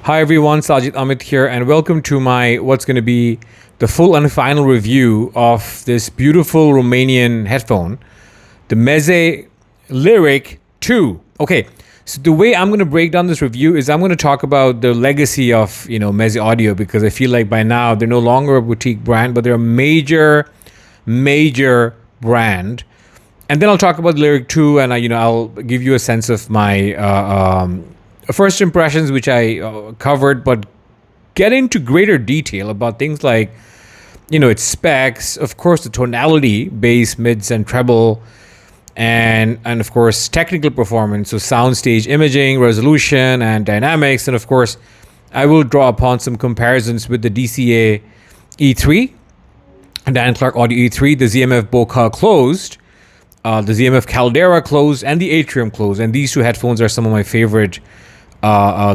Hi everyone, Sajid Amit here, and welcome to my what's going to be the full and final review of this beautiful Romanian headphone, the Meze Lyric 2. Okay, so the way I'm going to break down this review is I'm going to talk about the legacy of Meze Audio, because I feel like by now they're no longer a boutique brand, but they're a major brand. And then I'll talk about Lyric 2, and I'll give you a sense of my first impressions, which I covered, but get into greater detail about things like, its specs, of course, the tonality, bass, mids, and treble, and of course, technical performance, so soundstage imaging, resolution, and dynamics. And of course, I will draw upon some comparisons with the DCA E3, Dan Clark Audio E3, the ZMF Boca closed, the ZMF Caldera closed, and the Atrium closed. And these two headphones are some of my favorite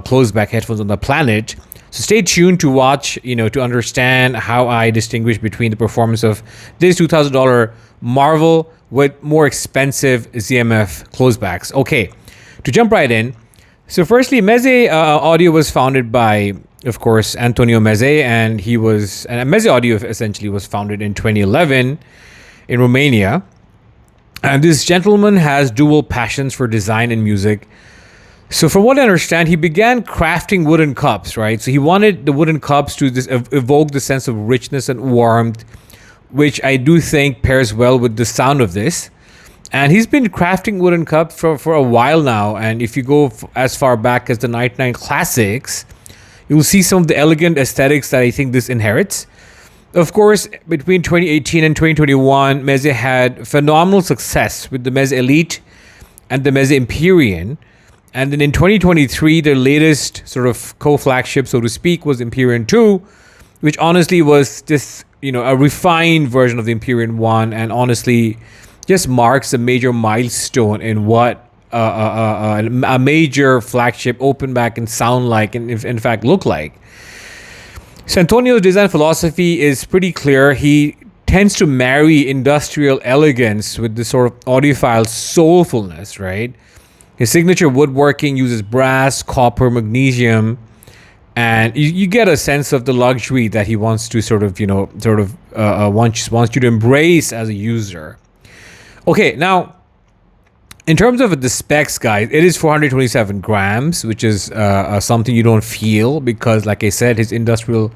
closed back headphones on the planet. So stay tuned to watch, to understand how I distinguish between the performance of this $2,000 Marvel with more expensive ZMF closed backs. Okay, to jump right in. So firstly, Meze Audio was founded by, of course, Antonio Meze, and Meze Audio essentially was founded in 2011 in Romania. And this gentleman has dual passions for design and music. So from what I understand, he began crafting wooden cups, right? So he wanted the wooden cups to evoke the sense of richness and warmth, which I do think pairs well with the sound of this. And he's been crafting wooden cups for a while now. And if you go as far back as the 99 Classics, you'll see some of the elegant aesthetics that I think this inherits. Of course, between 2018 and 2021, Meze had phenomenal success with the Meze Elite and the Meze Empyrean. And then in 2023, their latest sort of co-flagship, so to speak, was Empyrean 2, which honestly was just, a refined version of the Empyrean 1, and honestly just marks a major milestone in what a major flagship open back can sound like, and in fact look like. So Antonio's design philosophy is pretty clear. He tends to marry industrial elegance with this sort of audiophile soulfulness, right? His signature woodworking uses brass, copper, magnesium, and you get a sense of the luxury that he wants to wants you to embrace as a user. Okay, now, in terms of the specs, guys, it is 427 grams, which is something you don't feel because, like I said, his industrial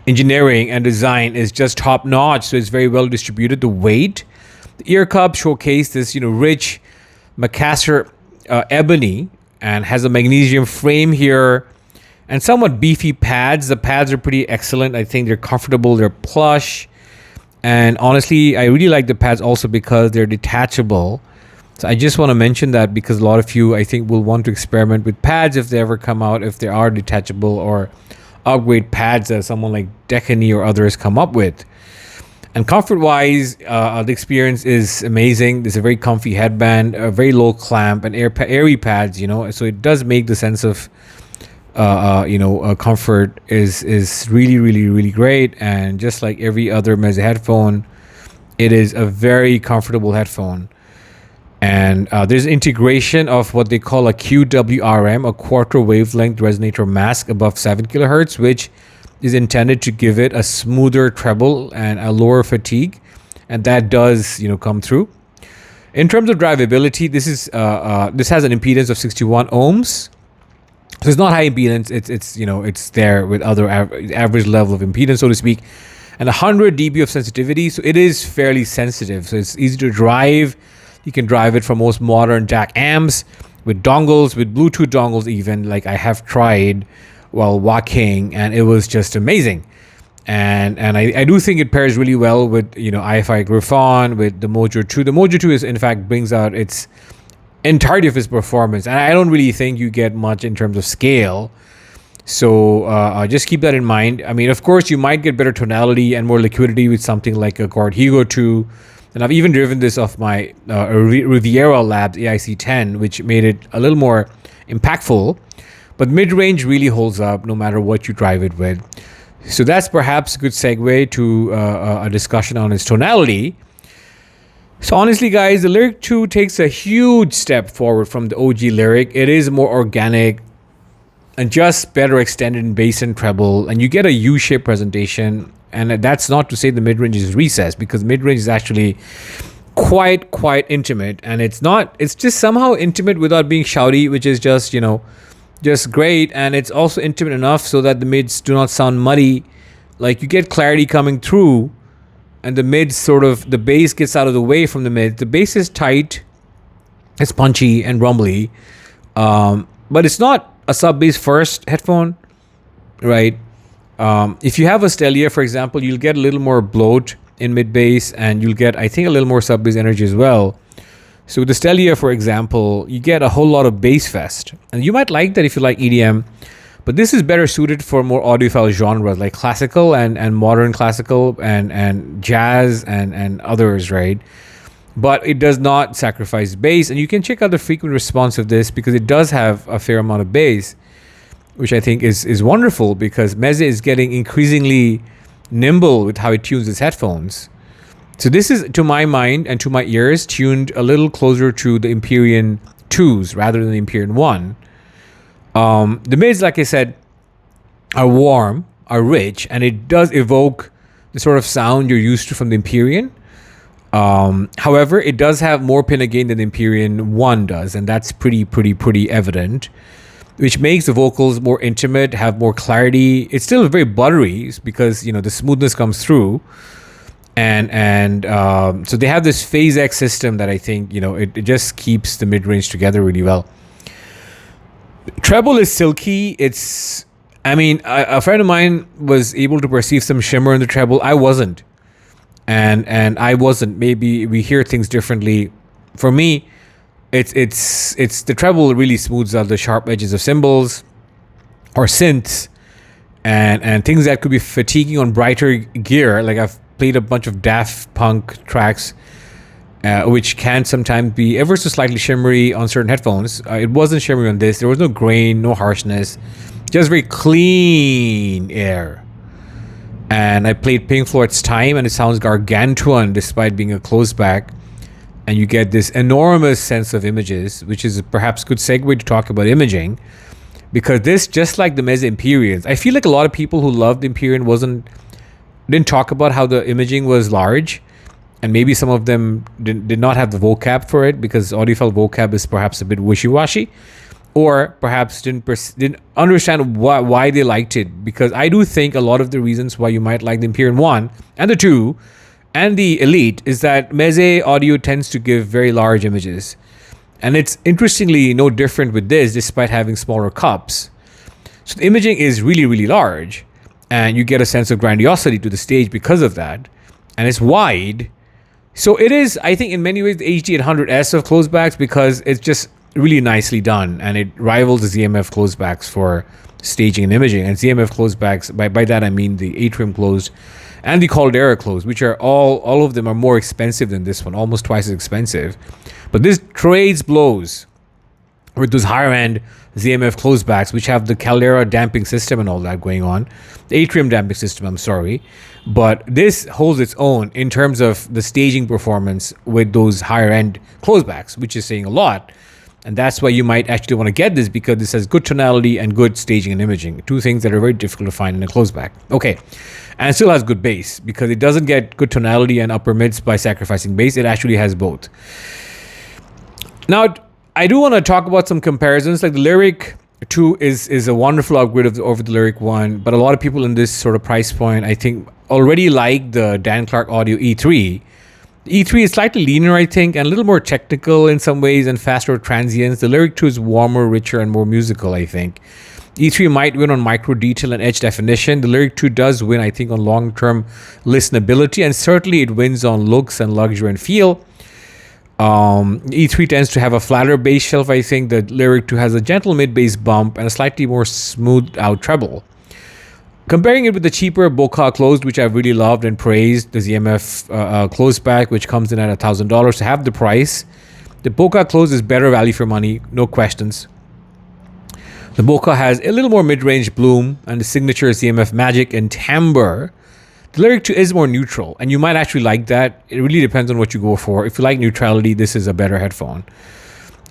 engineering and design is just top notch. So it's very well distributed. The weight, the ear cup showcase this, rich Macassar ebony, and has a magnesium frame here and somewhat beefy pads. The pads are pretty excellent. I think they're comfortable, they're plush, and honestly I really like the pads also because they're detachable. So I just want to mention that because a lot of you, I think, will want to experiment with pads if they ever come out, if they are detachable or upgrade pads that someone like Decany or others come up with. And comfort-wise, the experience is amazing. It's a very comfy headband, a very low clamp, and airy pads. So it does make the sense of, comfort is really, really, really great. And just like every other Meze headphone, it is a very comfortable headphone. And there's integration of what they call a QWRM, a quarter wavelength resonator mask above 7 kilohertz, which is intended to give it a smoother treble and a lower fatigue, and that does come through. In terms of drivability, this has an impedance of 61 ohms, so it's not high impedance. It's there with other average level of impedance, so to speak, and 100 dB of sensitivity. So it is fairly sensitive. So it's easy to drive. You can drive it from most modern jack amps with dongles, with Bluetooth dongles even, like I have tried while walking, and it was just amazing. And I do think it pairs really well with IFI Griffon, with the Mojo 2. The Mojo 2 is in fact brings out its entirety of its performance, and I don't really think you get much in terms of scale. So just keep that in mind. I mean, of course, you might get better tonality and more liquidity with something like a Chord Hugo 2. And I've even driven this off my Riviera Labs AIC10, which made it a little more impactful. But mid-range really holds up no matter what you drive it with. So that's perhaps a good segue to a discussion on its tonality. So honestly, guys, the Lyric 2 takes a huge step forward from the OG Lyric. It is more organic. and just better extended in bass and treble, and you get a U-shaped presentation. And that's not to say the mid-range is recessed, because mid-range is actually quite intimate, and it's just somehow intimate without being shouty, which is just, just great. And it's also intimate enough so that the mids do not sound muddy. Like, you get clarity coming through, and the mids the bass gets out of the way from the mids. The bass is tight, it's punchy and rumbly, but it's not a sub bass first headphone, right? If you have a Stellia, for example, you'll get a little more bloat in mid bass, and you'll get, I think, a little more sub bass energy as well. So with the Stellia, for example, you get a whole lot of bass fest, and you might like that if you like EDM, but this is better suited for more audiophile genres like classical and modern classical and jazz and others, right? But it does not sacrifice bass, and you can check out the frequent response of this, because it does have a fair amount of bass, which I think is wonderful, because Meze is getting increasingly nimble with how it tunes its headphones. So this is, to my mind and to my ears, tuned a little closer to the Empyrean 2s rather than the Empyrean 1. The mids, like I said, are warm, are rich, and it does evoke the sort of sound you're used to from the Empyrean. However, it does have more pinna gain than the Empyrean 1 does, and that's pretty evident, which makes the vocals more intimate, have more clarity. It's still very buttery, because the smoothness comes through, and so they have this Phase X system that I think it just keeps the mid range together really well. Treble is silky. A friend of mine was able to perceive some shimmer in the treble. I wasn't, and I wasn't. Maybe we hear things differently. For me, it's the treble really smooths out the sharp edges of cymbals or synths and things that could be fatiguing on brighter gear. Like, I've played a bunch of Daft Punk tracks, which can sometimes be ever so slightly shimmery on certain headphones. It wasn't shimmery on this. There was no grain, no harshness, just very clean air. And I played Pink Floyd's Time, and it sounds gargantuan despite being a closed back. And you get this enormous sense of images, which is perhaps a good segue to talk about imaging, because this, just like the Meze Empyreans, I feel like a lot of people who loved the Empyrean didn't talk about how the imaging was large, and maybe some of them did not have the vocab for it, because audiophile vocab is perhaps a bit wishy-washy, or perhaps didn't understand why they liked it. Because I do think a lot of the reasons why you might like the Empyrean 1 and the 2 and the Elite is that Meze audio tends to give very large images. And it's interestingly no different with this, despite having smaller cups. So the imaging is really, really large, and you get a sense of grandiosity to the stage because of that. And it's wide. So it is, I think, in many ways, the HD800S of closebacks, because it's just really nicely done, and it rivals the ZMF closebacks for staging and imaging. And ZMF closebacks, by that I mean the Atrium closed and the Caldera closed, which are all of them are more expensive than this one, almost twice as expensive. But this trades blows with those higher end ZMF closebacks, which have the Caldera damping system and all that going on, the Atrium damping system, I'm sorry. But this holds its own in terms of the staging performance with those higher end closebacks, which is saying a lot. And that's why you might actually want to get this, because this has good tonality and good staging and imaging. Two things that are very difficult to find in a closeback. Okay. And it still has good bass, because it doesn't get good tonality and upper mids by sacrificing bass. It actually has both. Now, I do want to talk about some comparisons. Like the Lyric 2 is a wonderful upgrade over the Lyric 1, but a lot of people in this sort of price point, I think, already like the Dan Clark Audio E3. The E3 is slightly leaner, I think, and a little more technical in some ways and faster transients. The Lyric 2 is warmer, richer, and more musical, I think. E3 might win on micro detail and edge definition. The Lyric 2 does win, I think, on long-term listenability, and certainly it wins on looks and luxury and feel. E3 tends to have a flatter bass shelf, I think. The Lyric 2 has a gentle mid-bass bump and a slightly more smoothed-out treble. Comparing it with the cheaper Boca closed, which I've really loved and praised, the ZMF closed pack, which comes in at $1,000 to have the price. The Boca closed is better value for money, no questions. The Boca has a little more mid-range bloom and the signature ZMF magic and timbre. The Lyric 2 is more neutral, and you might actually like that. It really depends on what you go for. If you like neutrality, this is a better headphone.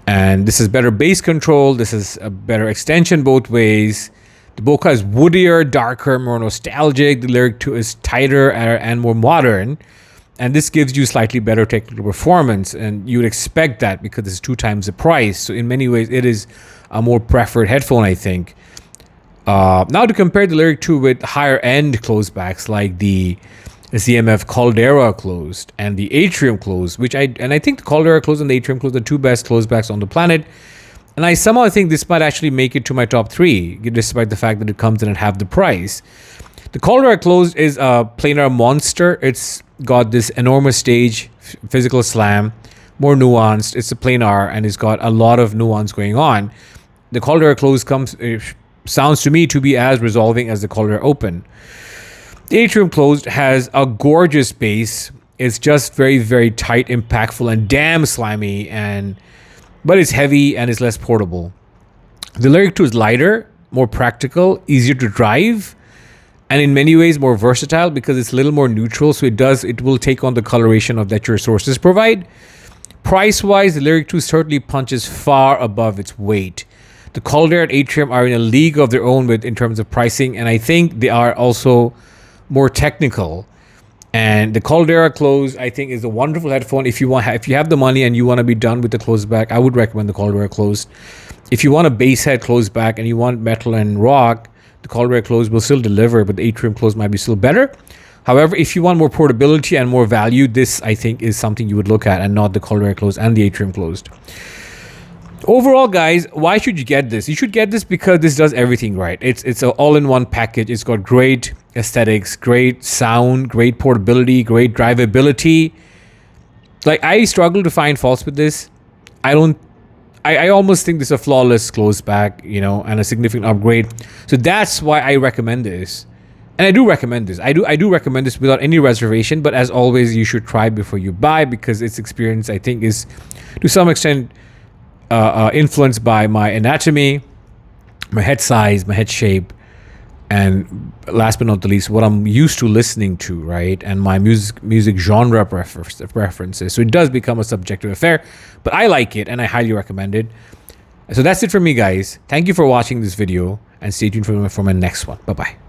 And this is better bass control. This is a better extension both ways. The Boca is woodier, darker, more nostalgic. The Lyric 2 is tighter and more modern. And this gives you slightly better technical performance. And you would expect that because it's 2 times the price. So in many ways, it is a more preferred headphone, I think. Now to compare the Lyric 2 with higher end closebacks like the ZMF Caldera closed and the Atrium closed, I think the Caldera closed and the Atrium closed are the 2 best closebacks on the planet. And I somehow think this might actually make it to my top 3, despite the fact that it comes in at half the price. The Caldera closed is a planar monster. It's got this enormous stage, physical slam, more nuanced. It's a planar and it's got a lot of nuance going on. The Caldera closed sounds to me to be as resolving as the Caldera open. The Atrium closed has a gorgeous bass. It's just very, very tight, impactful, and damn slimy, but it's heavy and it's less portable. The Lyric 2 is lighter, more practical, easier to drive, and in many ways more versatile because it's a little more neutral, so it will take on the coloration of that your sources provide. Price-wise, the Lyric 2 certainly punches far above its weight. The Caldera and Atrium are in a league of their own in terms of pricing, and I think they are also more technical. And the Caldera close, I think, is a wonderful headphone. If you have the money and you want to be done with the closeback, I would recommend the Caldera close. If you want a bass head closeback and you want metal and rock, the Caldera close will still deliver, but the Atrium close might be still better. However, if you want more portability and more value, this I think is something you would look at, and not the Caldera close and the Atrium closed. Overall, guys, why should you get this? You should get this because this does everything right. It's an all-in-one package. It's got great aesthetics, great sound, great portability, great drivability. Like, I struggle to find faults with this. I almost think this is a flawless closeback, and a significant upgrade. So that's why I recommend this. And I do recommend this. I do recommend this without any reservation. But as always, you should try before you buy, because its experience, I think, is to some extent influenced by my anatomy, my head size, my head shape, and last but not the least, what I'm used to listening to, right? And my music genre preferences. So it does become a subjective affair, but I like it and I highly recommend it. So that's it for me, guys. Thank you for watching this video, and stay tuned for my next one. Bye-bye.